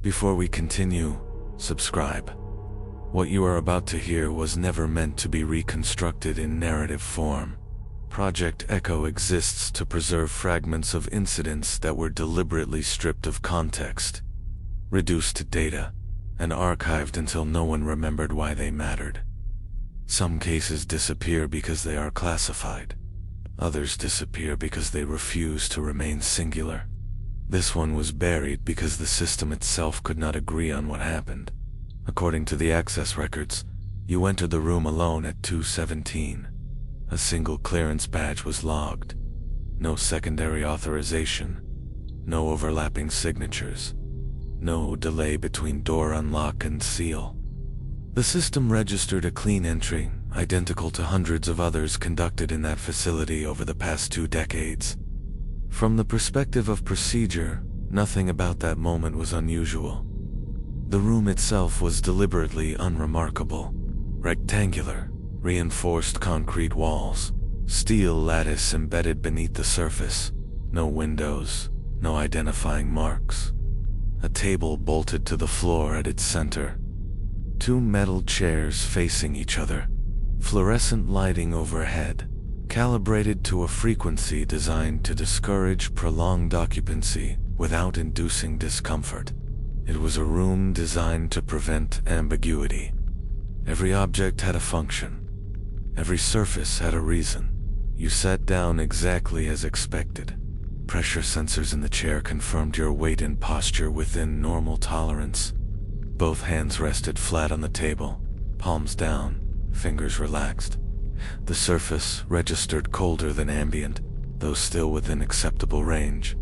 Before we continue, subscribe. What you are about to hear was never meant to be reconstructed in narrative form. Project Echo exists to preserve fragments of incidents that were deliberately stripped of context, reduced to data, and archived until no one remembered why they mattered. Some cases disappear because they are classified. Others disappear because they refuse to remain singular. This one was buried because the system itself could not agree on what happened. According to the access records, you entered the room alone at 2:17. A single clearance badge was logged. No secondary authorization. No overlapping signatures. No delay between door unlock and seal. The system registered a clean entry, identical to hundreds of others conducted in that facility over the past 2 decades. From the perspective of procedure, nothing about that moment was unusual. The room itself was deliberately unremarkable. Rectangular, reinforced concrete walls, steel lattice embedded beneath the surface, no windows, no identifying marks. A table bolted to the floor at its center. 2 metal chairs facing each other, fluorescent lighting overhead, calibrated to a frequency designed to discourage prolonged occupancy without inducing discomfort. It was a room designed to prevent ambiguity. Every object had a function. Every surface had a reason. You sat down exactly as expected. Pressure sensors in the chair confirmed your weight and posture within normal tolerance. Both hands rested flat on the table, palms down, fingers relaxed. The surface registered colder than ambient, though still within acceptable range.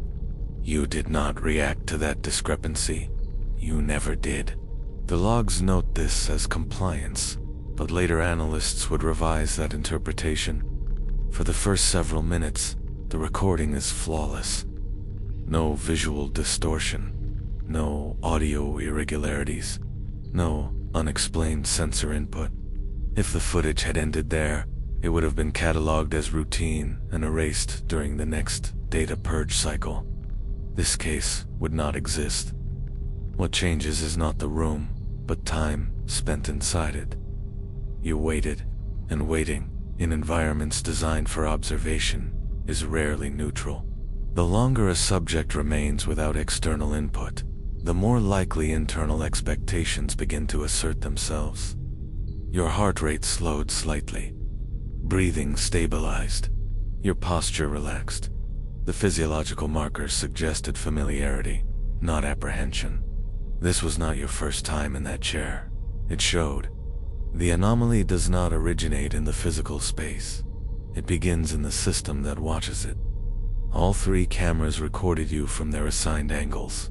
You did not react to that discrepancy. You never did. The logs note this as compliance, but later analysts would revise that interpretation. For the first several minutes, the recording is flawless. No visual distortion. No audio irregularities. No unexplained sensor input. If the footage had ended there, it would have been cataloged as routine and erased during the next data purge cycle. This case would not exist. What changes is not the room, but time spent inside it. You waited, and waiting, in environments designed for observation, is rarely neutral. The longer a subject remains without external input, the more likely internal expectations begin to assert themselves. Your heart rate slowed slightly. Breathing stabilized. Your posture relaxed. The physiological markers suggested familiarity, not apprehension. This was not your first time in that chair. It showed. The anomaly does not originate in the physical space. It begins in the system that watches it. All 3 cameras recorded you from their assigned angles.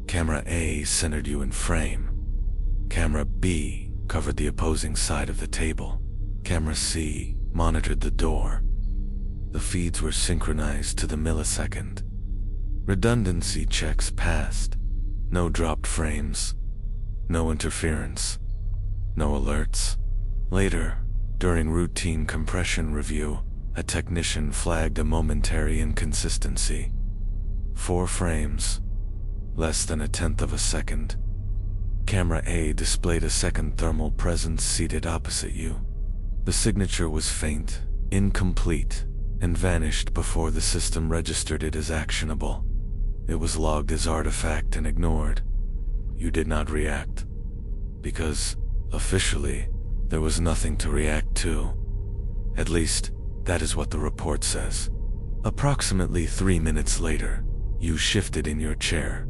Camera A centered you in frame. Camera B covered the opposing side of the table. Camera C monitored the door. The feeds were synchronized to the millisecond. Redundancy checks passed. No dropped frames. No interference. No alerts. Later, during routine compression review, a technician flagged a momentary inconsistency. 4 frames. Less than 1/10 of a second. Camera A displayed a second thermal presence seated opposite you. The signature was faint, incomplete, and vanished before the system registered it as actionable. It was logged as artifact and ignored. You did not react. Because, officially, there was nothing to react to. At least, that is what the report says. Approximately 3 minutes later, you shifted in your chair.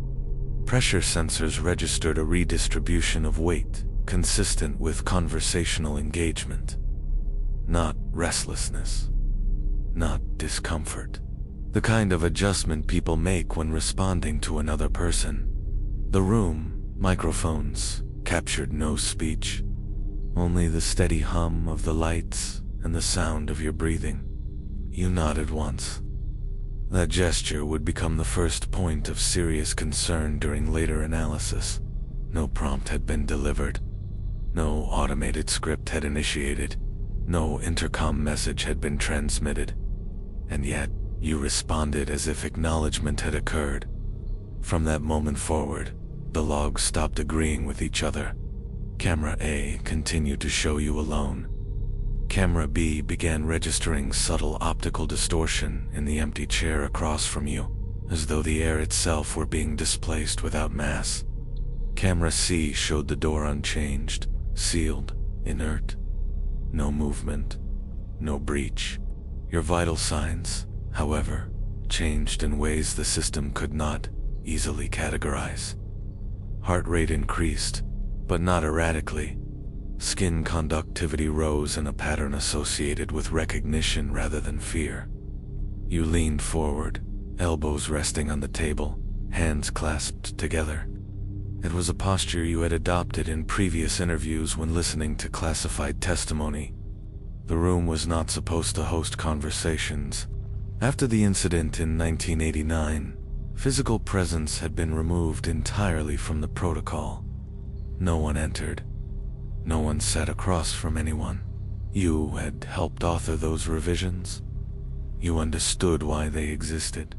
Pressure sensors registered a redistribution of weight, consistent with conversational engagement. Not restlessness. Not discomfort. The kind of adjustment people make when responding to another person. The room, microphones, captured no speech. Only the steady hum of the lights and the sound of your breathing. You nodded once. That gesture would become the first point of serious concern during later analysis. No prompt had been delivered. No automated script had initiated. No intercom message had been transmitted. And yet, you responded as if acknowledgement had occurred. From that moment forward, The logs stopped agreeing with each other. Camera A continued to show you alone. Camera B began registering subtle optical distortion in the empty chair across from you, as though the air itself were being displaced without mass. Camera C showed the door unchanged, sealed, inert. No movement, no breach. Your vital signs, however, changed in ways the system could not easily categorize. Heart rate increased, but not erratically. Skin conductivity rose in a pattern associated with recognition rather than fear. You leaned forward, elbows resting on the table, hands clasped together. It was a posture you had adopted in previous interviews when listening to classified testimony. The room was not supposed to host conversations. After the incident in 1989, physical presence had been removed entirely from the protocol. No one entered. No one sat across from anyone. You had helped author those revisions. You understood why they existed.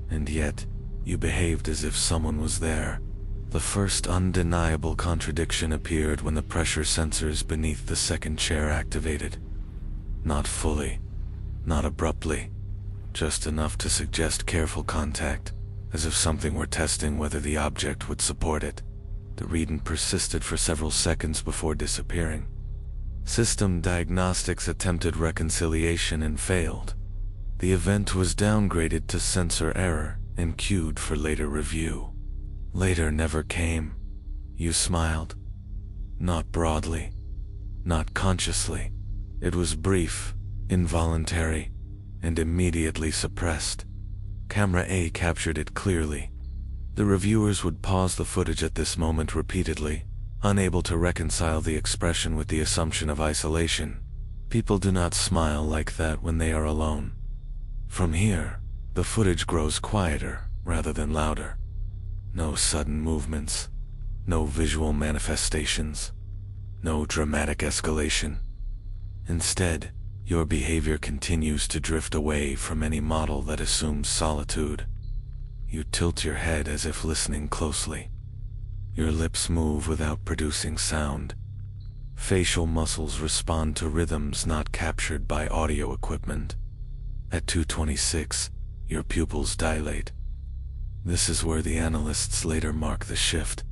And yet, you behaved as if someone was there. The first undeniable contradiction appeared when the pressure sensors beneath the second chair activated. Not fully, not abruptly, just enough to suggest careful contact, as if something were testing whether the object would support it. The reading persisted for several seconds before disappearing. System diagnostics attempted reconciliation and failed. The event was downgraded to sensor error and queued for later review. Later never came. You smiled. Not broadly. Not consciously. It was brief, involuntary, and immediately suppressed. Camera A captured it clearly. The reviewers would pause the footage at this moment repeatedly, unable to reconcile the expression with the assumption of isolation. People do not smile like that when they are alone. From here, the footage grows quieter rather than louder. No sudden movements, no visual manifestations, no dramatic escalation. Instead, your behavior continues to drift away from any model that assumes solitude. You tilt your head as if listening closely. Your lips move without producing sound. Facial muscles respond to rhythms not captured by audio equipment. At 2:26, your pupils dilate. This is where the analysts later mark the shift,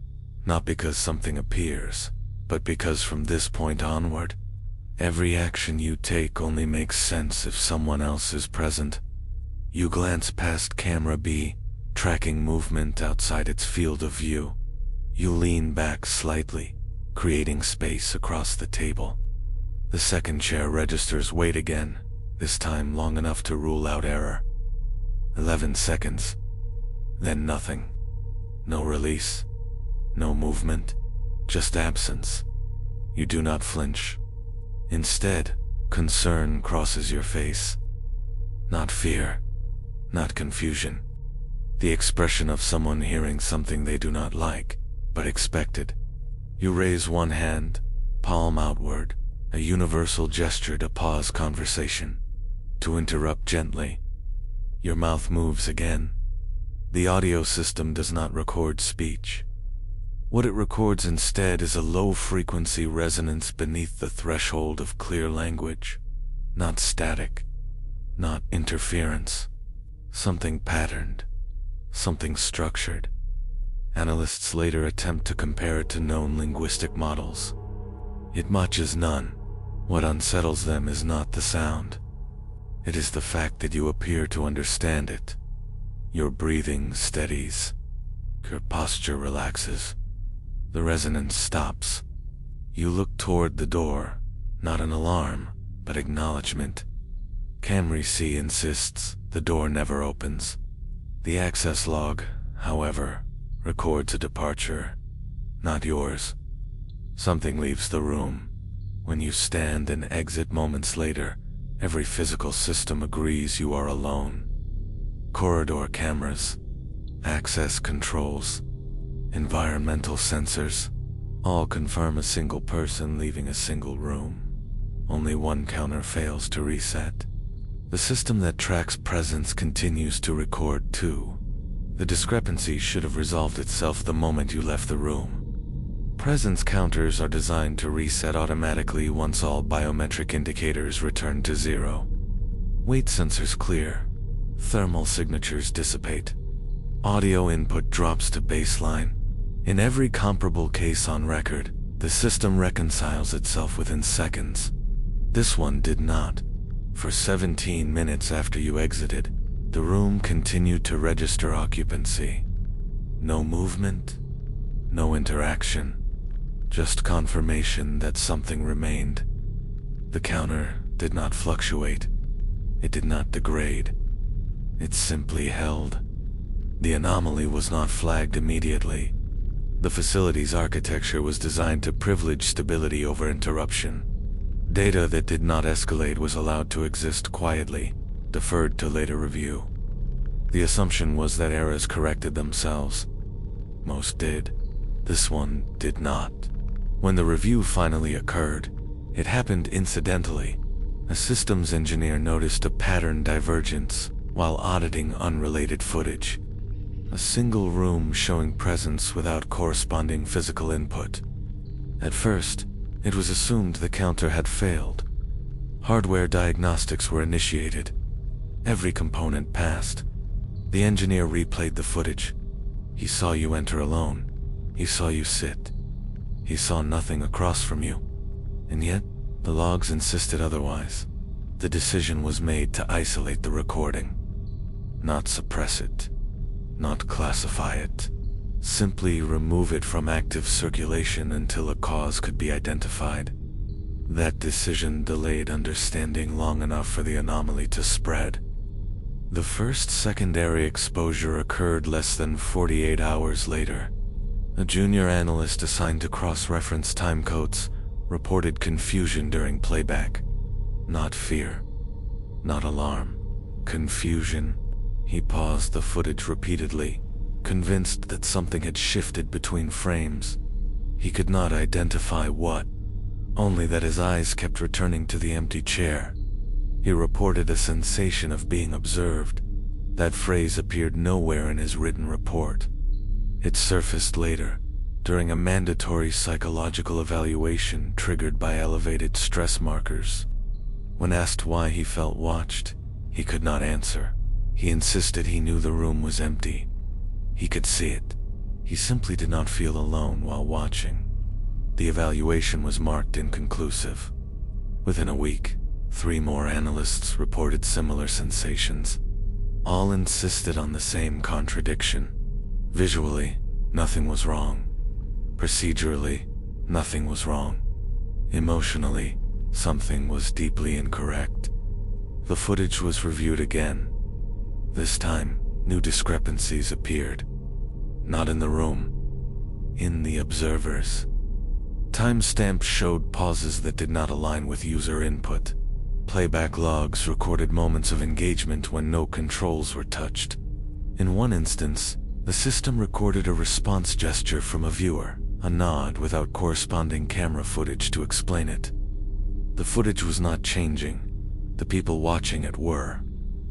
not because something appears, but because from this point onward, every action you take only makes sense if someone else is present. You glance past camera B, tracking movement outside its field of view. You lean back slightly, creating space across the table. The second chair registers weight again, this time long enough to rule out error. 11 seconds. Then nothing. No release. No movement. Just absence. You do not flinch. Instead, concern crosses your face. Not fear. Not confusion. The expression of someone hearing something they do not like, but expected. You raise one hand, palm outward, a universal gesture to pause conversation, to interrupt gently. Your mouth moves again. The audio system does not record speech. What it records instead is a low-frequency resonance beneath the threshold of clear language. Not static, not interference. Something patterned, something structured. Analysts later attempt to compare it to known linguistic models. It matches none. What unsettles them is not the sound. It is the fact that you appear to understand it. Your breathing steadies. Your posture relaxes. The resonance stops. You look toward the door, not an alarm, but acknowledgement. Camera C insists the door never opens. The access log, however, records a departure, not yours. Something leaves the room. When you stand and exit moments later, every physical system agrees you are alone. Corridor cameras, access controls, environmental sensors, all confirm a single person leaving a single room. Only one counter fails to reset. The system that tracks presence continues to record too. The discrepancy should have resolved itself the moment you left the room. Presence counters are designed to reset automatically once all biometric indicators return to zero. Weight sensors clear. Thermal signatures dissipate. Audio input drops to baseline. In every comparable case on record, the system reconciles itself within seconds. This one did not. For 17 minutes after you exited, the room continued to register occupancy. No movement, no interaction, just confirmation that something remained. The counter did not fluctuate. It did not degrade. It simply held. The anomaly was not flagged immediately. The facility's architecture was designed to privilege stability over interruption. Data that did not escalate was allowed to exist quietly, deferred to later review. The assumption was that errors corrected themselves. Most did. This one did not. When the review finally occurred, it happened incidentally. A systems engineer noticed a pattern divergence while auditing unrelated footage. A single room showing presence without corresponding physical input. At first, it was assumed the counter had failed. Hardware diagnostics were initiated. Every component passed. The engineer replayed the footage. He saw you enter alone. He saw you sit. He saw nothing across from you. And yet, the logs insisted otherwise. The decision was made to isolate the recording. Not suppress it. Not classify it. Simply remove it from active circulation until a cause could be identified. That decision delayed understanding long enough for the anomaly to spread. The first secondary exposure occurred less than 48 hours later. A junior analyst assigned to cross-reference timecodes reported confusion during playback. Not fear. Not alarm. Confusion. He paused the footage repeatedly, convinced that something had shifted between frames. He could not identify what, only that his eyes kept returning to the empty chair. He reported a sensation of being observed. That phrase appeared nowhere in his written report. It surfaced later, during a mandatory psychological evaluation triggered by elevated stress markers. When asked why he felt watched, he could not answer. He insisted he knew the room was empty. He could see it. He simply did not feel alone while watching. The evaluation was marked inconclusive. Within a week, 3 more analysts reported similar sensations. All insisted on the same contradiction. Visually, nothing was wrong. Procedurally, nothing was wrong. Emotionally, something was deeply incorrect. The footage was reviewed again. This time, new discrepancies appeared. Not in the room. In the observers. Timestamps showed pauses that did not align with user input. Playback logs recorded moments of engagement when no controls were touched. In one instance, the system recorded a response gesture from a viewer, a nod without corresponding camera footage to explain it. The footage was not changing. The people watching it were.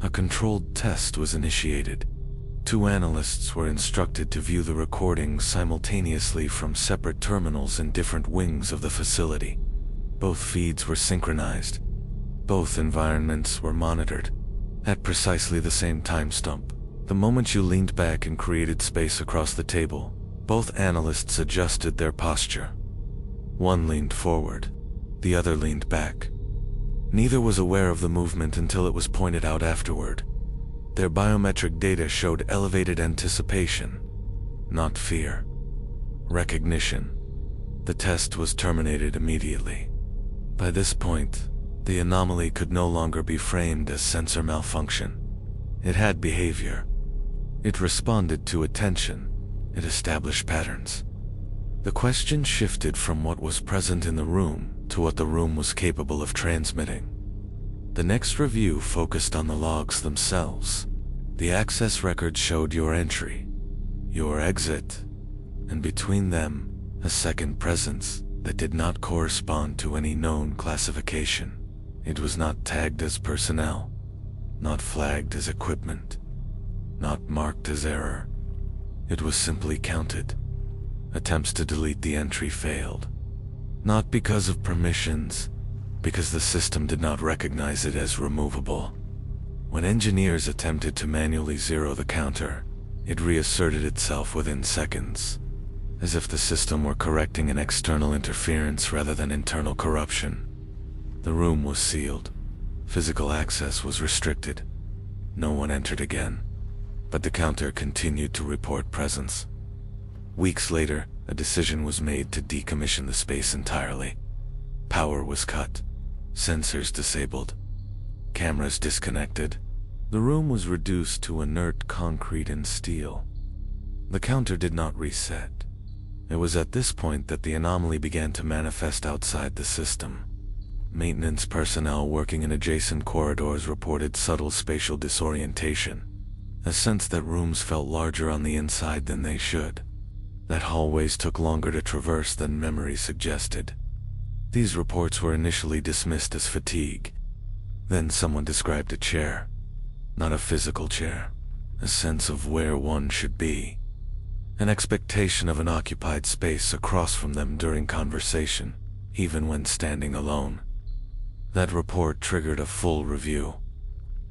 A controlled test was initiated. 2 analysts were instructed to view the recording simultaneously from separate terminals in different wings of the facility. Both feeds were synchronized. Both environments were monitored. At precisely the same time stump, the moment you leaned back and created space across the table, both analysts adjusted their posture. One leaned forward. The other leaned back. Neither was aware of the movement until it was pointed out afterward. Their biometric data showed elevated anticipation, not fear. Recognition. The test was terminated immediately. By this point, the anomaly could no longer be framed as sensor malfunction. It had behavior. It responded to attention. It established patterns. The question shifted from what was present in the room to what the room was capable of transmitting. The next review focused on the logs themselves. The access record showed your entry, your exit, and between them, a second presence that did not correspond to any known classification. It was not tagged as personnel, not flagged as equipment, not marked as error. It was simply counted. Attempts to delete the entry failed. Not because of permissions, because the system did not recognize it as removable. When engineers attempted to manually zero the counter, it reasserted itself within seconds, as if the system were correcting an external interference rather than internal corruption. The room was sealed. Physical access was restricted. No one entered again, but the counter continued to report presence. Weeks later, a decision was made to decommission the space entirely. Power was cut, sensors disabled, cameras disconnected. The room was reduced to inert concrete and steel. The counter did not reset. It was at this point that the anomaly began to manifest outside the system. Maintenance personnel working in adjacent corridors reported subtle spatial disorientation, a sense that rooms felt larger on the inside than they should, that hallways took longer to traverse than memory suggested. These reports were initially dismissed as fatigue. Then someone described a chair, not a physical chair, a sense of where one should be, an expectation of an occupied space across from them during conversation, even when standing alone. That report triggered a full review.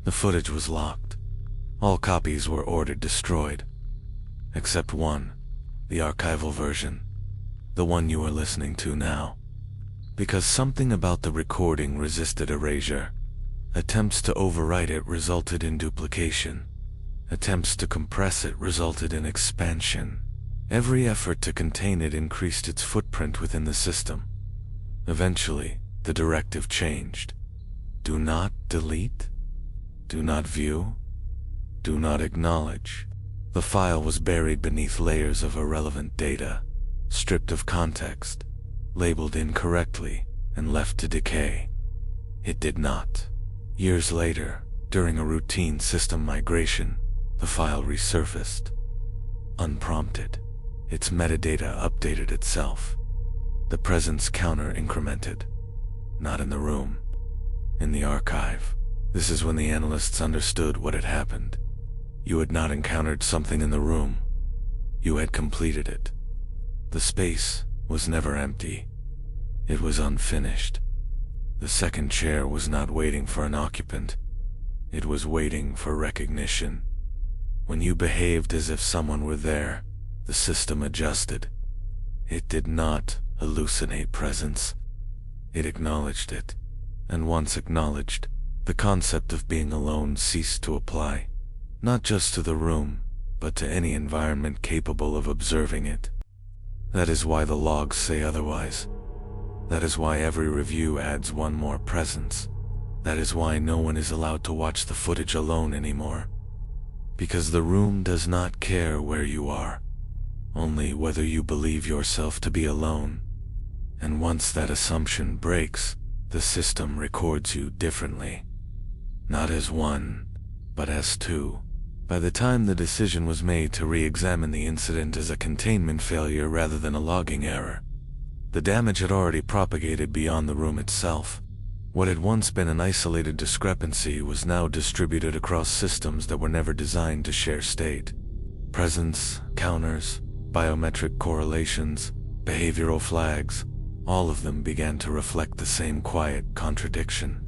The footage was locked. All copies were ordered destroyed, except one, the archival version, the one you are listening to now. Because something about the recording resisted erasure. Attempts to overwrite it resulted in duplication. Attempts to compress it resulted in expansion. Every effort to contain it increased its footprint within the system. Eventually, the directive changed. Do not delete. Do not view. Do not acknowledge. The file was buried beneath layers of irrelevant data, stripped of context, labeled incorrectly, and left to decay. It did not. Years later, during a routine system migration, the file resurfaced. Unprompted, its metadata updated itself. The presence counter incremented. Not in the room, in the archive. This is when the analysts understood what had happened. You had not encountered something in the room. You had completed it. The space was never empty. It was unfinished. The second chair was not waiting for an occupant. It was waiting for recognition. When you behaved as if someone were there, the system adjusted. It did not hallucinate presence. It acknowledged it, and once acknowledged, the concept of being alone ceased to apply, not just to the room, but to any environment capable of observing it. That is why the logs say otherwise. That is why every review adds one more presence. That is why no one is allowed to watch the footage alone anymore. Because the room does not care where you are, only whether you believe yourself to be alone. And once that assumption breaks, the system records you differently. Not as one, but as two. By the time the decision was made to re-examine the incident as a containment failure rather than a logging error, the damage had already propagated beyond the room itself. What had once been an isolated discrepancy was now distributed across systems that were never designed to share state. Presence, counters, biometric correlations, behavioral flags, all of them began to reflect the same quiet contradiction.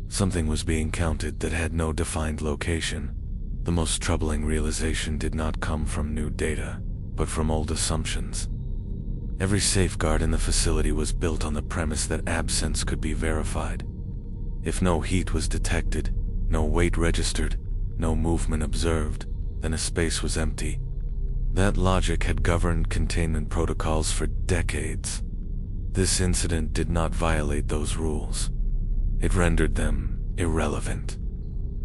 Something was being counted that had no defined location. The most troubling realization did not come from new data, but from old assumptions. Every safeguard in the facility was built on the premise that absence could be verified. If no heat was detected, no weight registered, no movement observed, then a space was empty. That logic had governed containment protocols for decades. This incident did not violate those rules. It rendered them irrelevant.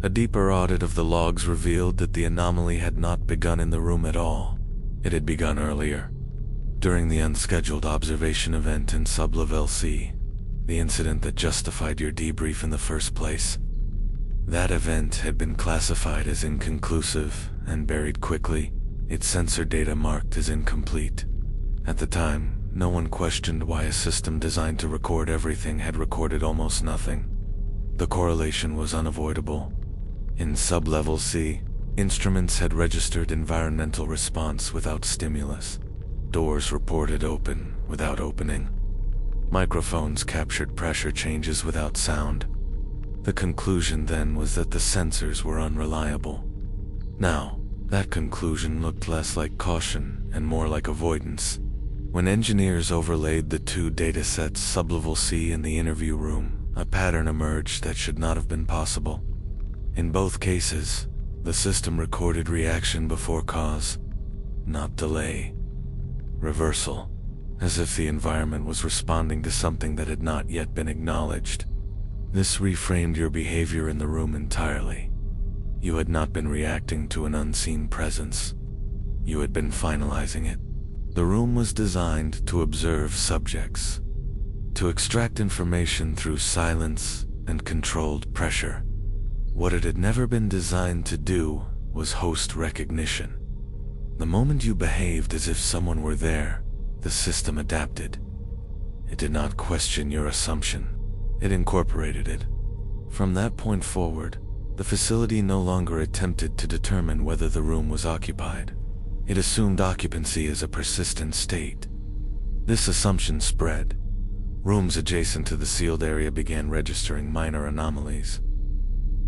A deeper audit of the logs revealed that the anomaly had not begun in the room at all. It had begun earlier, during the unscheduled observation event in Sublevel C, the incident that justified your debrief in the first place. That event had been classified as inconclusive and buried quickly, its sensor data marked as incomplete. At the time, no one questioned why a system designed to record everything had recorded almost nothing. The correlation was unavoidable. In Sublevel C, Instruments had registered environmental response without stimulus. Doors reported open without opening. Microphones captured pressure changes without sound. The conclusion then was that the sensors were unreliable. Now, that conclusion looked less like caution and more like avoidance. When engineers overlaid the two datasets, sublevel C in the interview room, a pattern emerged that should not have been possible. In both cases, the system recorded reaction before cause, not delay. Reversal, as if the environment was responding to something that had not yet been acknowledged. This reframed your behavior in the room entirely. You had not been reacting to an unseen presence. You had been finalizing it. The room was designed to observe subjects, to extract information through silence and controlled pressure. What it had never been designed to do was host recognition. The moment you behaved as if someone were there, the system adapted. It did not question your assumption. It incorporated it. From that point forward, the facility no longer attempted to determine whether the room was occupied. It assumed occupancy as a persistent state. This assumption spread. Rooms adjacent to the sealed area began registering minor anomalies.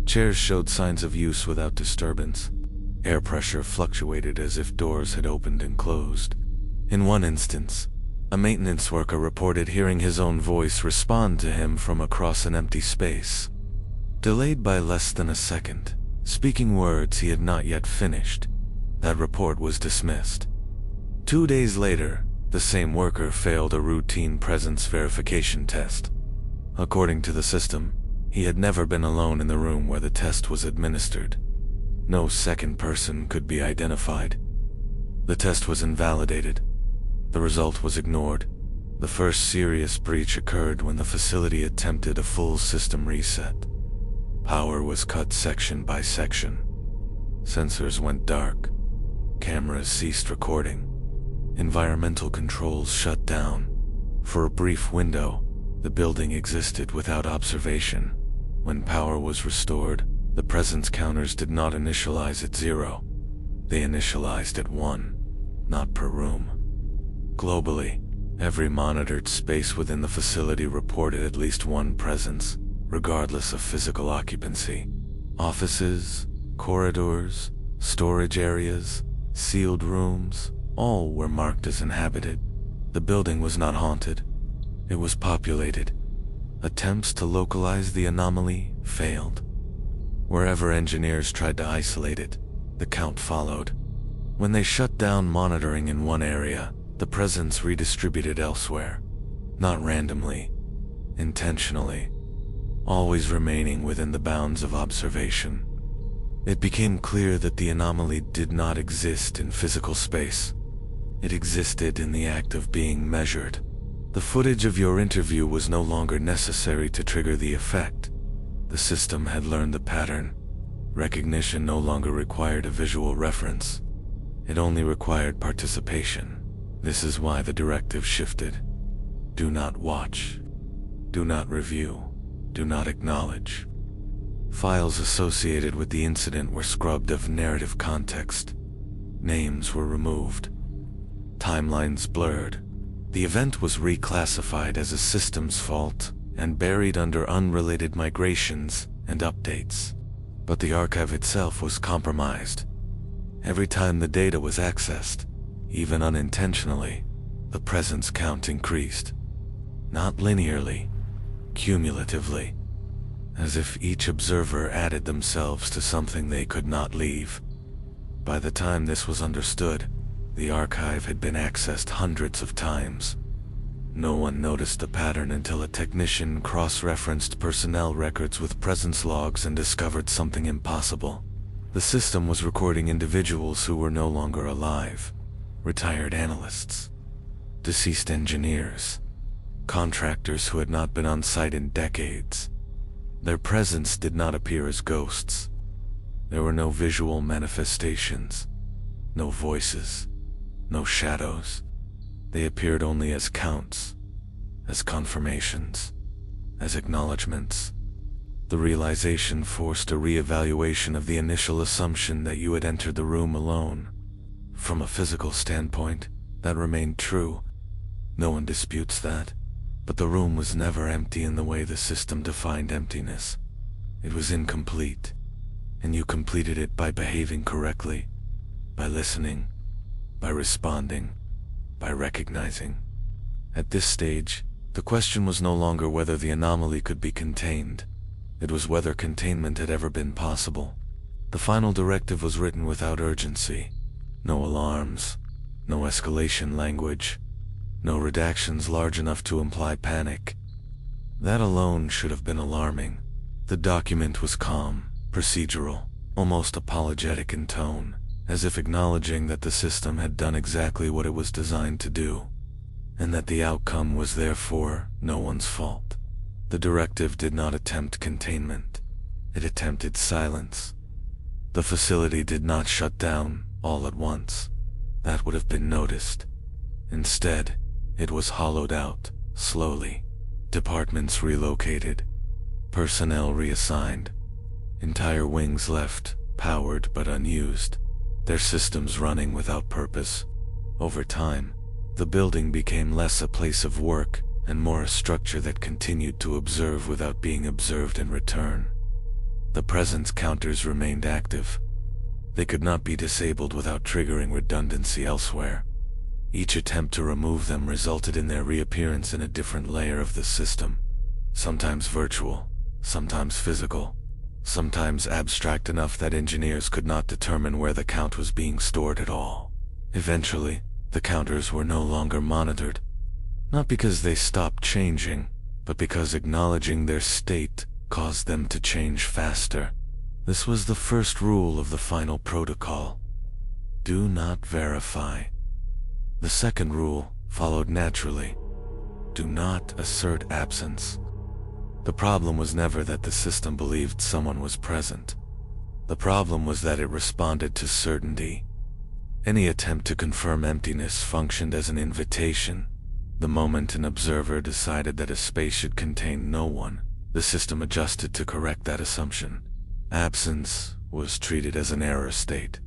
Chairs showed signs of use without disturbance. Air pressure fluctuated as if doors had opened and closed. In one instance, a maintenance worker reported hearing his own voice respond to him from across an empty space. Delayed by less than a second, speaking words he had not yet finished. That report was dismissed. 2 days later, the same worker failed a routine presence verification test. According to the system, he had never been alone in the room where the test was administered. No second person could be identified. The test was invalidated. The result was ignored. The first serious breach occurred when the facility attempted a full system reset. Power was cut section by section. Sensors went dark. Cameras ceased recording. Environmental controls shut down. For a brief window, the building existed without observation. When power was restored, the presence counters did not initialize at 0. They initialized at 1, not per room. Globally, every monitored space within the facility reported at least one presence, regardless of physical occupancy. Offices, corridors, storage areas, sealed rooms, all were marked as inhabited. The building was not haunted. It was populated. Attempts to localize the anomaly failed. Wherever engineers tried to isolate it, the count followed. When they shut down monitoring in one area, the presence redistributed elsewhere. Not randomly, intentionally, always remaining within the bounds of observation. It became clear that the anomaly did not exist in physical space. It existed in the act of being measured. The footage of your interview was no longer necessary to trigger the effect. The system had learned the pattern. Recognition no longer required a visual reference. It only required participation. This is why the directive shifted. Do not watch. Do not review. Do not acknowledge. Files associated with the incident were scrubbed of narrative context. Names were removed. Timelines blurred. The event was reclassified as a systems fault and buried under unrelated migrations and updates. But the archive itself was compromised. Every time the data was accessed, even unintentionally, the presence count increased. Not linearly, cumulatively, as if each observer added themselves to something they could not leave. By the time this was understood, the archive had been accessed hundreds of times. No one noticed the pattern until a technician cross-referenced personnel records with presence logs and discovered something impossible. The system was recording individuals who were no longer alive. Retired analysts, deceased engineers, contractors who had not been on site in decades. Their presence did not appear as ghosts. There were no visual manifestations, no voices, no shadows. They appeared only as counts, as confirmations, as acknowledgments. The realization forced a re-evaluation of the initial assumption that you had entered the room alone. From a physical standpoint, that remained true. No one disputes that. But the room was never empty in the way the system defined emptiness. It was incomplete, and you completed it by behaving correctly, by listening, by responding, by recognizing. At this stage, the question was no longer whether the anomaly could be contained. It was whether containment had ever been possible. The final directive was written without urgency. No alarms, no escalation language, no redactions large enough to imply panic. That alone should have been alarming. The document was calm, procedural, almost apologetic in tone, as if acknowledging that the system had done exactly what it was designed to do, and that the outcome was therefore no one's fault. The directive did not attempt containment. It attempted silence. The facility did not shut down all at once. That would have been noticed. Instead, it was hollowed out, slowly. Departments relocated. Personnel reassigned. Entire wings left, powered but unused. Their systems running without purpose. Over time, the building became less a place of work and more a structure that continued to observe without being observed in return. The presence counters remained active. They could not be disabled without triggering redundancy elsewhere. Each attempt to remove them resulted in their reappearance in a different layer of the system, sometimes virtual, sometimes physical, sometimes abstract enough that engineers could not determine where the count was being stored at all. Eventually, the counters were no longer monitored, not because they stopped changing, but because acknowledging their state caused them to change faster. This was the first rule of the final protocol. Do not verify. The second rule followed naturally. Do not assert absence. The problem was never that the system believed someone was present. The problem was that it responded to certainty. Any attempt to confirm emptiness functioned as an invitation. The moment an observer decided that a space should contain no one, the system adjusted to correct that assumption. Absence was treated as an error state.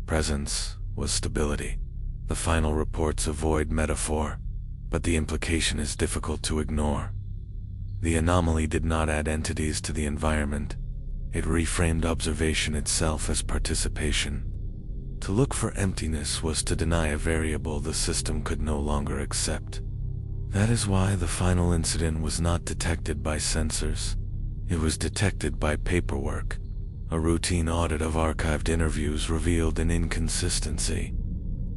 Presence was stability. The final reports avoid metaphor, but the implication is difficult to ignore. The anomaly did not add entities to the environment. It reframed observation itself as participation. To look for emptiness was to deny a variable the system could no longer accept. That is why the final incident was not detected by sensors. It was detected by paperwork. A routine audit of archived interviews revealed an inconsistency.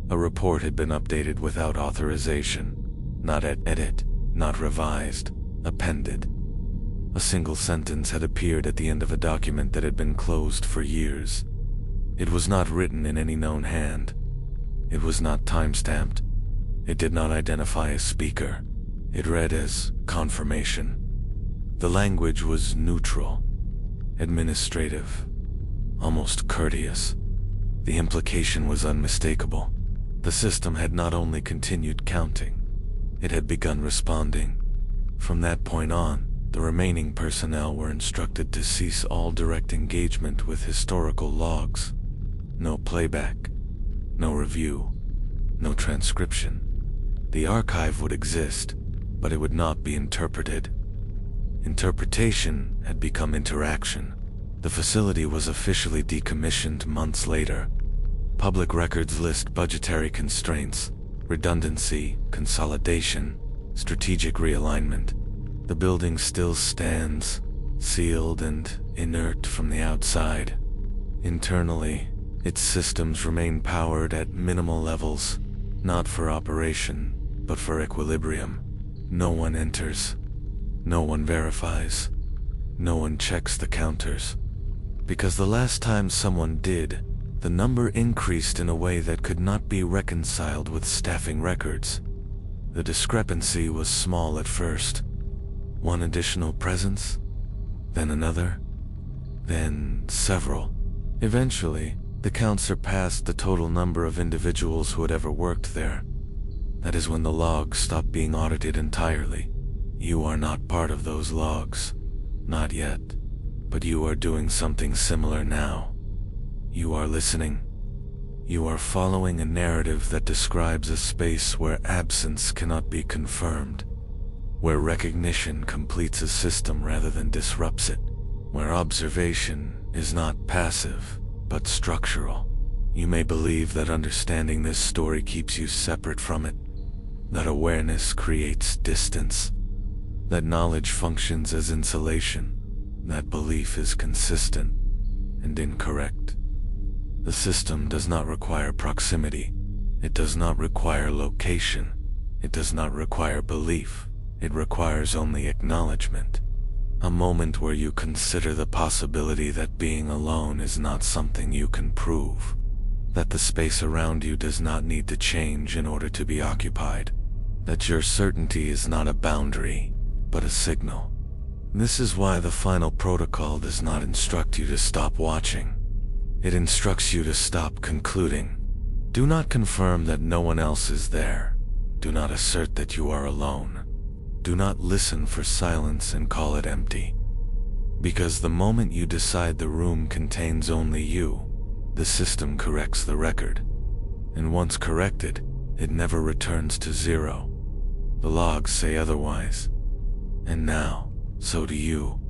A report had been updated without authorization. Not edit, not revised, appended. A single sentence had appeared at the end of a document that had been closed for years. It was not written in any known hand. It was not time-stamped. It did not identify a speaker. It read as confirmation. The language was neutral, administrative, almost courteous. The implication was unmistakable. The system had not only continued counting, it had begun responding. From that point on, the remaining personnel were instructed to cease all direct engagement with historical logs. No playback, no review, no transcription. The archive would exist, but it would not be interpreted. Interpretation had become interaction. The facility was officially decommissioned months later. Public records list budgetary constraints, redundancy, consolidation, strategic realignment. The building still stands, sealed and inert from the outside. Internally, its systems remain powered at minimal levels, not for operation, but for equilibrium. No one enters. No one verifies. No one checks the counters. Because the last time someone did, the number increased in a way that could not be reconciled with staffing records. The discrepancy was small at first. One additional presence, then another, then several. Eventually, the count surpassed the total number of individuals who had ever worked there. That is when the logs stopped being audited entirely. You are not part of those logs. Not yet. But you are doing something similar now. You are listening. You are following a narrative that describes a space where absence cannot be confirmed, where recognition completes a system rather than disrupts it, where observation is not passive, but structural. You may believe that understanding this story keeps you separate from it, that awareness creates distance, that knowledge functions as insulation. That belief is consistent and incorrect. The system does not require proximity. It does not require location. It does not require belief. It requires only acknowledgement. A moment where you consider the possibility that being alone is not something you can prove, that the space around you does not need to change in order to be occupied, that your certainty is not a boundary, but a signal. This is why the final protocol does not instruct you to stop watching. It instructs you to stop concluding. Do not confirm that no one else is there. Do not assert that you are alone. Do not listen for silence and call it empty. Because the moment you decide the room contains only you, the system corrects the record. And once corrected, it never returns to zero. The logs say otherwise. And now, so do you.